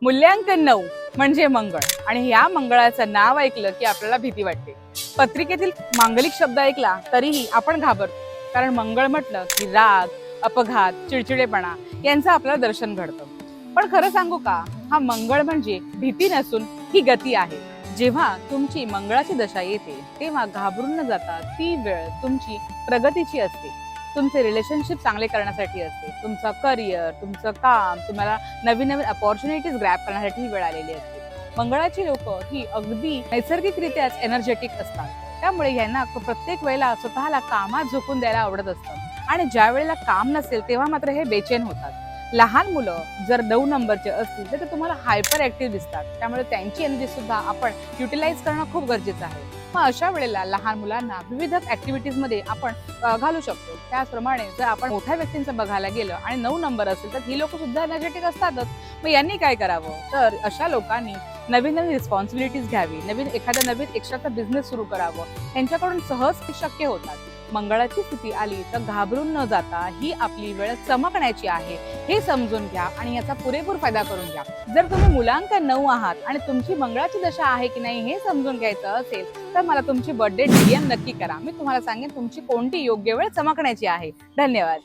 मूल्यांकन 9 म्हणजे मंगळ आणि या मंगळाचं नाव ऐकलं की आपल्याला भीती वाटते. पत्रिकेतील मांगलिक शब्द ऐकला तरीही आपण घाबरतो, कारण मंगळ म्हटलं की राग, अपघात, चिडचिडेपणा यांचं आपल्याला दर्शन घडतं. पण खरं सांगू का, हा मंगळ म्हणजे भीती नसून ही गती आहे. जेव्हा तुमची मंगळाची दशा येते तेव्हा घाबरून न जाता ती वेळ तुमची प्रगतीची असते. तुमचे रिलेशनशिप चांगले करण्यासाठी असते. तुमचं करिअर, तुमचं काम, तुम्हाला नवीन नवीन अपॉर्च्युनिटीज ग्रॅब करण्यासाठी ही वेळ आलेली असते. मंगळाची लोक ही अगदी नैसर्गिकरित्याच एनर्जेटिक असतात. त्यामुळे यांना प्रत्येक वेळेला स्वतःला कामात झोकून द्यायला आवडत असतं आणि ज्या वेळेला काम नसेल तेव्हा मात्र हे बेचैन होतात. लहान मुलं जर 9 नंबरचे असतील तर ते तुम्हाला हायपर ऍक्टिव्ह दिसतात. त्यामुळे त्यांची एनर्जी सुद्धा आपण युटिलाइज करणं खूप गरजेचं आहे. मग अशा वेळेला लहान मुलांना विविध ऍक्टिव्हिटीज मध्ये आपण घालू शकतो. त्याचप्रमाणे जर आपण मोठ्या व्यक्तींचं बघायला गेलं आणि 9 नंबर असेल तर ही लोक सुद्धा एनर्जेटिक असतातच. मग यांनी काय करावं, तर अशा लोकांनी नवीन नवीन रिस्पॉन्सिबिलिटीज घ्यावी, नवीन एक्स्ट्राचा बिझनेस सुरू करावं. यांच्याकडून सहज शक्य होतात. मंगळाची स्थिती आली तर घाबरून न जाता ही आपली वेळ चमकण्याची आहे हे समजून घ्या आणि याचा पुरेपूर फायदा करून घ्या. जर तुम्ही मूल्यांकन 9 आहात आणि तुमची मंगळाची दशा आहे की नाही हे समजून घ्यायचं असेल तर मला तुमची बर्थडे डीएम नक्की करा. मी तुम्हाला सांगेन तुमची कोणती योग्य वेळ चमकण्याची आहे. धन्यवाद.